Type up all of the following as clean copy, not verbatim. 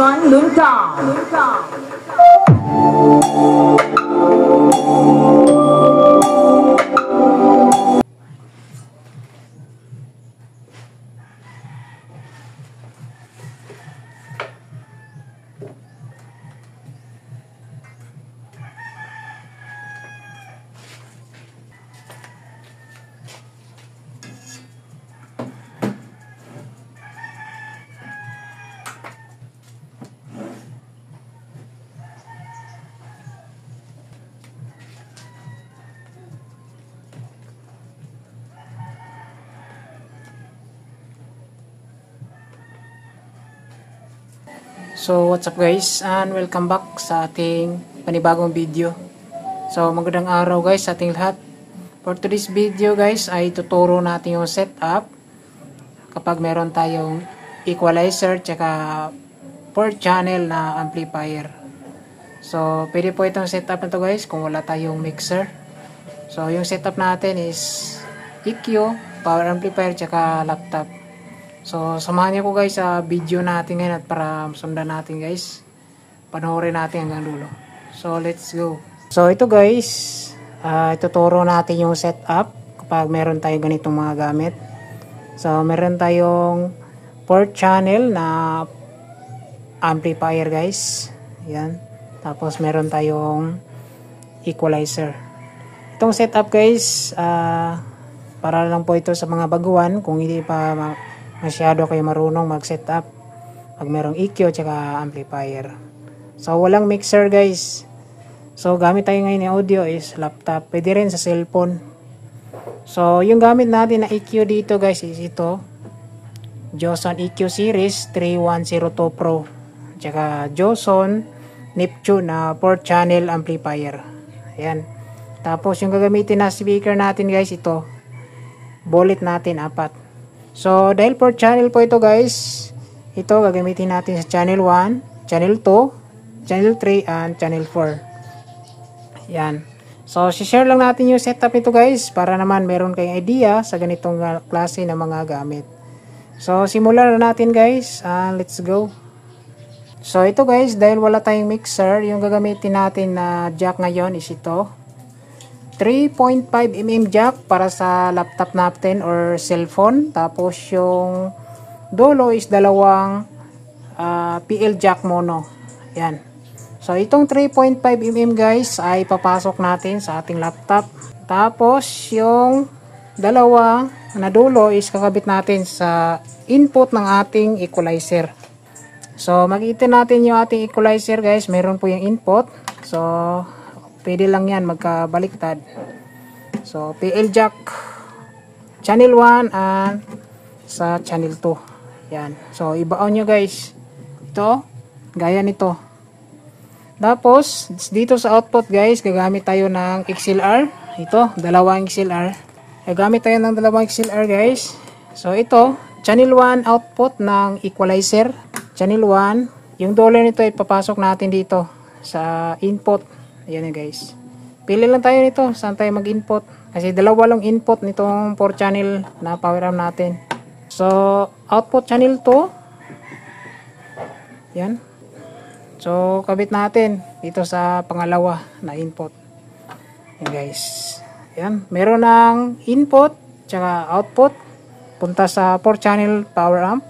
John Luntang. So what's up guys, and welcome back sa ating panibagong video. So magandang araw guys sa ating lahat. For today's video guys ay tuturo natin yung setup kapag meron tayong equalizer tsaka 4 channel na amplifier. So pwede po itong setup na to guys kung wala tayong mixer. So yung setup natin is EQ, power amplifier tsaka laptop. So, samahan niyo ko guys sa video natin ngayon at para sundan natin guys. Panoorin natin hanggang dulo. So, let's go. So, ito guys, ituturo natin yung setup kapag meron tayong ganitong mga gamit. So, meron tayong 4 channel na amplifier guys. Yan. Tapos, meron tayong equalizer. Itong setup guys, para lang po ito sa mga baguhan kung hindi pa masyado kayo marunong mag-setup pag merong EQ tsaka amplifier. So walang mixer guys. So gamit tayo ngayon ng audio is laptop. Pwede rin sa cellphone. So yung gamit natin na EQ dito guys is ito, Joson EQ Series 3102 Pro tsaka Joson Neptune na 4 channel amplifier. Ayan. Tapos yung gagamitin na speaker natin guys, ito bullet natin 4. So, dahil 4 channel po ito guys, ito gagamitin natin sa channel 1, channel 2, channel 3, and channel 4. Yan. So, share lang natin yung setup nito guys para naman meron kayong idea sa ganitong klase ng mga gamit. So, simulan na natin guys. Let's go. So, ito guys, dahil wala tayong mixer, yung gagamitin natin na jack ngayon is ito. 3.5mm jack para sa laptop natin or cellphone. Tapos yung dulo is dalawang PL jack mono. Yan. So itong 3.5mm guys ay papasok natin sa ating laptop. Tapos yung dalawa na dulo is kakabit natin sa input ng ating equalizer. So makikita natin yung ating equalizer guys. Meron po yung input. So pwede lang yan magkabaliktad. So PL jack channel 1 and sa channel 2. Yan. So ibaon nyo guys. Ito gaya nito. Tapos dito sa output guys gagamit tayo ng XLR. Ito dalawang XLR. Gagamit tayo ng dalawang XLR guys. So ito channel 1 output ng equalizer. Channel 1. Yung dollar nito ay papasok natin dito sa input. Ayan na guys. Pili lang tayo nito. Saan tayo mag-input? Kasi dalawa lang input nitong 4 channel na power amp natin. So, output channel 2. Yan. So, kabit natin dito sa pangalawa na input. Yan guys. Yan. Meron ng input tsaka output. Punta sa 4 channel power amp.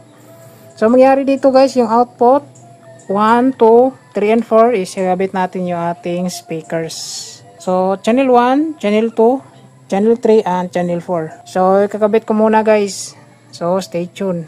So, mangyari dito guys yung output 1, 2, 3, and 4 is gagabit natin yung ating speakers. So, channel 1, channel 2, channel 3, and channel 4. So, kakabit ko muna guys. So, stay tuned.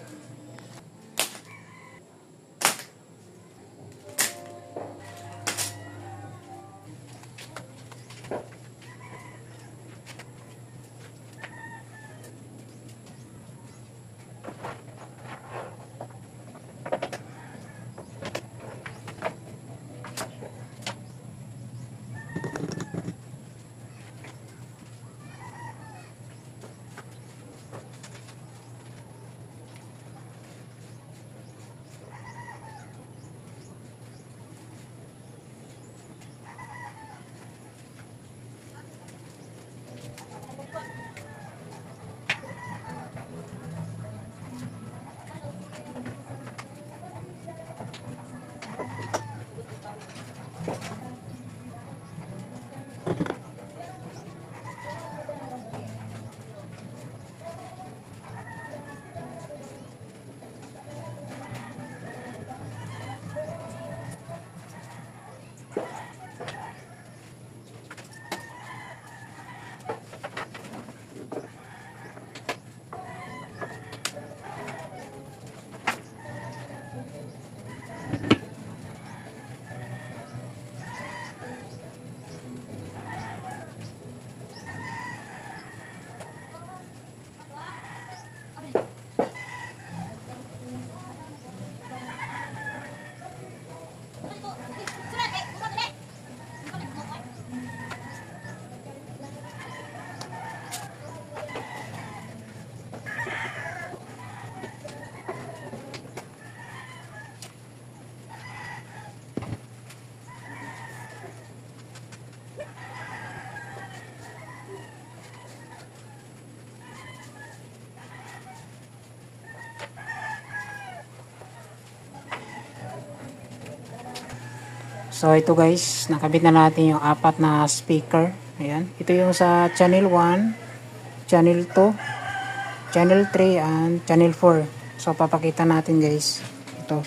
So ito guys, nakabit na natin yung apat na speaker. Ayan. Ito yung sa channel 1, channel 2, channel 3, and channel 4. So papakita natin guys. Ito.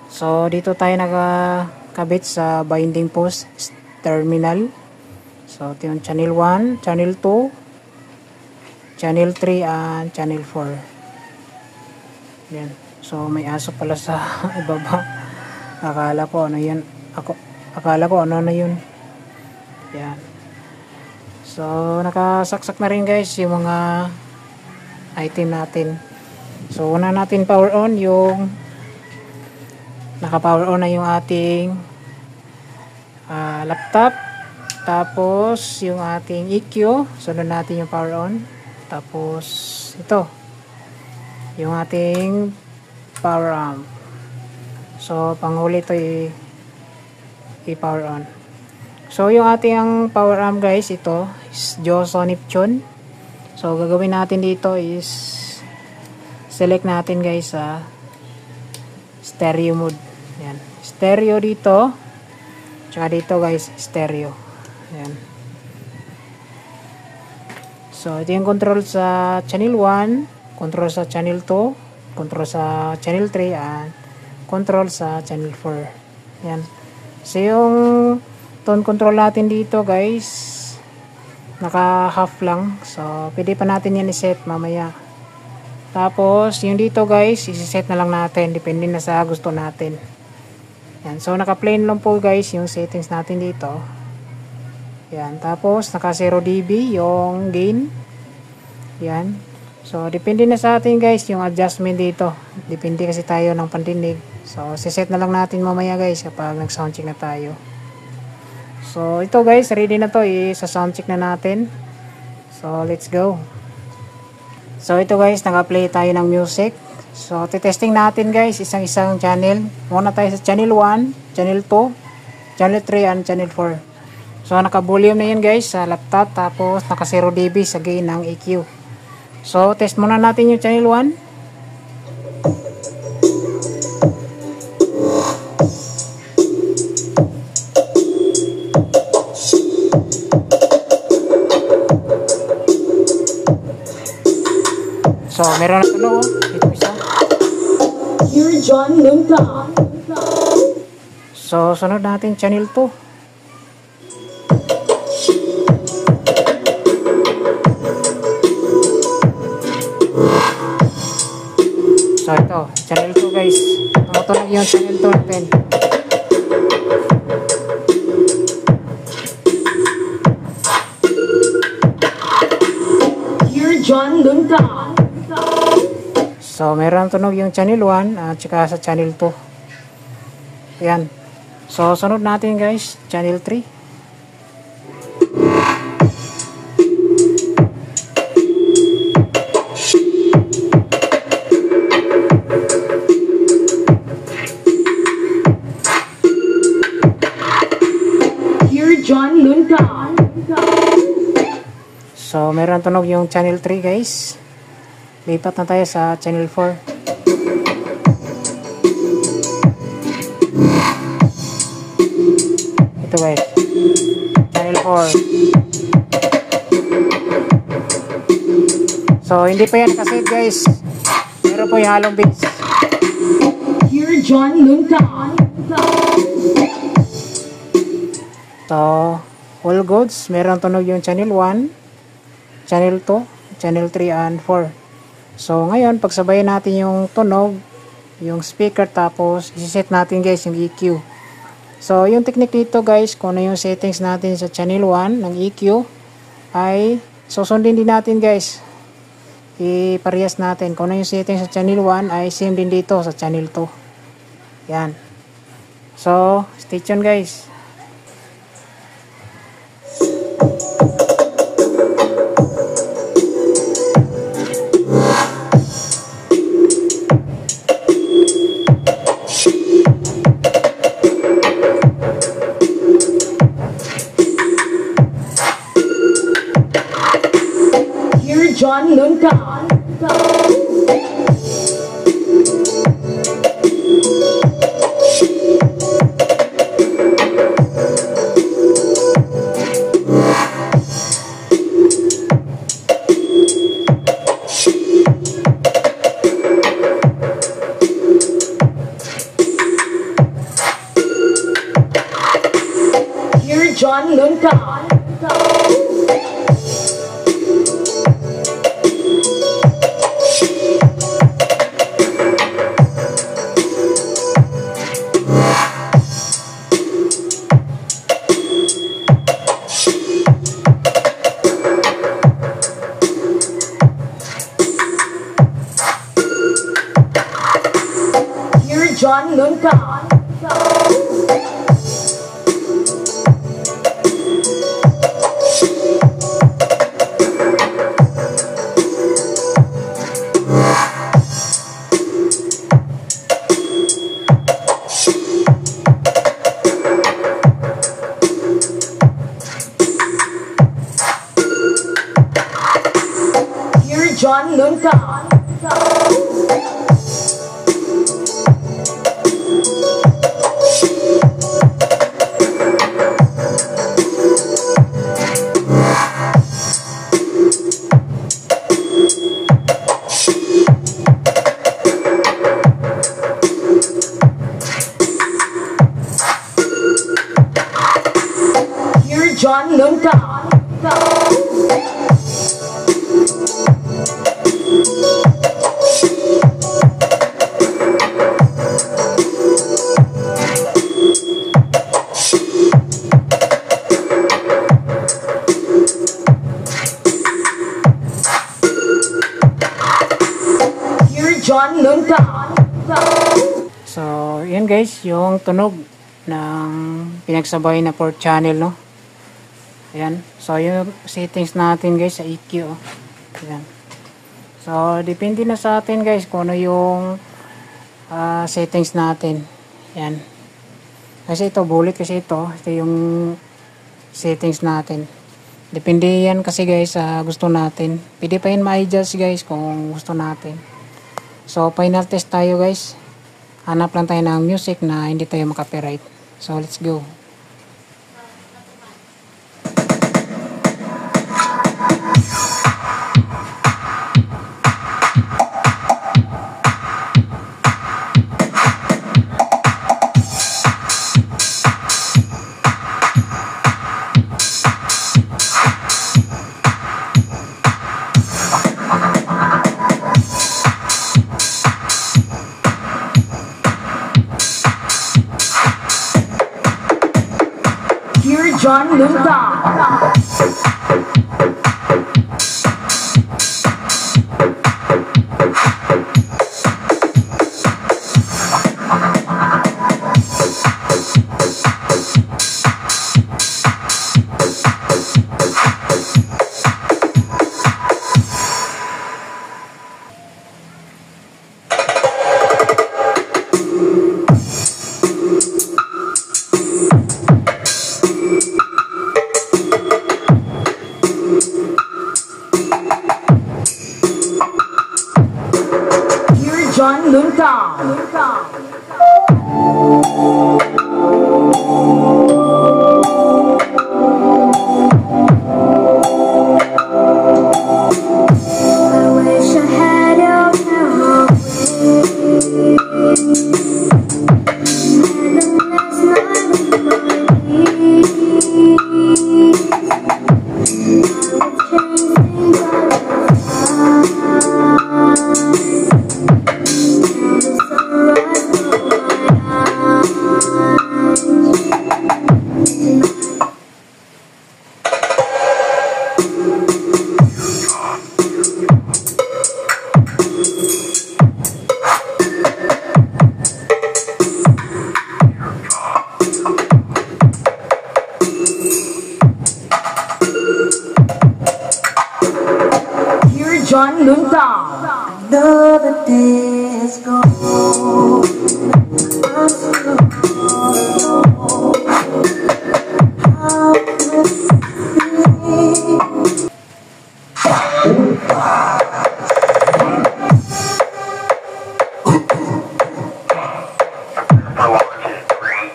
So dito tayo nakakabit sa binding post terminal. So ito yung channel 1, channel 2, channel 3, and channel 4. Ayan. So may aso pala sa ibaba. Akala ko ano yun. Akala ko ano na yun. Yan. So nakasaksak na rin guys yung mga item natin. So una natin power on yung naka-power on na yung ating laptop. Tapos yung ating EQ. Sunod natin yung power on. Tapos ito yung ating power amp. So, panghuli ito i-power on. So, yung ating power amp guys, ito is Joso Neptune. So, gagawin natin dito is select natin guys sa stereo mode. Yan. Stereo dito. Tsaka dito guys, stereo. Yan. So, ito yung control sa channel 1, control sa channel 2, control sa channel 3, and control sa channel 4. Yan. So yung tone control natin dito guys, naka half lang. So pwede pa natin yan i-set mamaya. Tapos yung dito guys, i-set na lang natin. Depende na sa gusto natin. Yan. So naka plain lang po guys yung settings natin dito. Yan. Tapos naka 0 dB yung gain. Yan. So depende na sa atin guys yung adjustment dito. Depende kasi tayo ng pandinig. So, siset na lang natin mamaya guys kapag nag-soundcheck na tayo. So, ito guys, ready na to. Sa-soundcheck na natin. So, let's go. So, ito guys, naka-play tayo ng music. So, titesting natin guys, isang-isang channel. Muna tayo sa channel 1, channel 2, channel 3, and channel 4. So, naka-volume na yun guys sa laptop. Tapos, naka 0 dB sa gain ng EQ. So, test muna natin yung channel 1. So, meron na tulo. Ito isa. Dear John Lunta. So, sunod natin channel 2. So, ito. Channel 2 guys. Tumutunog yung channel 2 natin. Dear John Lunta. So, meron tunog yung channel 1 at saka sa channel 2. Ayan. So, sunod natin guys, channel 3. Dear John Lunta. So, meron tunog yung channel 3 guys. Lipat na tayo sa channel 4. Ito guys. Channel 4. So, hindi pa yan kasi guys. Meron po yung halong bass. Dear John Lunta. So, all goods. Meron tunog yung channel 1, channel 2, channel 3, and 4. So, ngayon, pagsabayan natin yung tunog, yung speaker, tapos isi-set natin guys yung EQ. So, yung technique dito guys, kung ano yung settings natin sa channel 1 ng EQ, ay susundin din natin guys. I-parehas natin. Kung ano yung settings sa channel 1, ay same din dito sa channel 2. Yan. So, stay tuned guys. John Lunta. John Lunta. Here John Lunta. Here John Lunta. Here John Lunta. Here John Lunta. So, yan guys, yung tunog ng pinagsabay na port channel, no? Ayan. So, yung settings natin guys sa EQ, oh. Ayan. So, depende na sa atin guys kung ano yung settings natin. Ayan. Kasi ito, bullet kasi ito yung settings natin. Depende yan kasi guys sa gusto natin. Pwede pa yun ma-adjust guys kung gusto natin. So, final test tayo guys. Hanap lang tayo ng music na hindi tayo makapiright. So, let's go. Here John Lunta. Here John Lunta. Here John Lunta. Another day is gone. I'm still alone. How could it be? Three,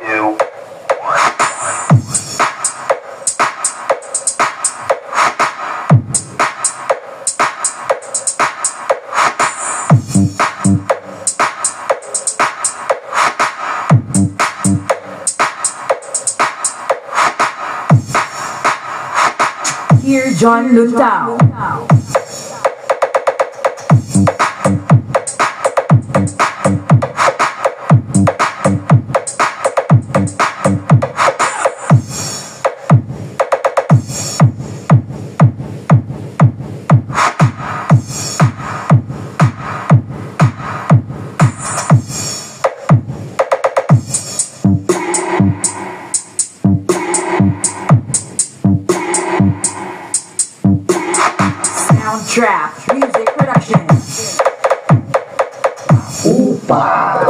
two, one. John Luntao. Soundtrap Music Production. Upa.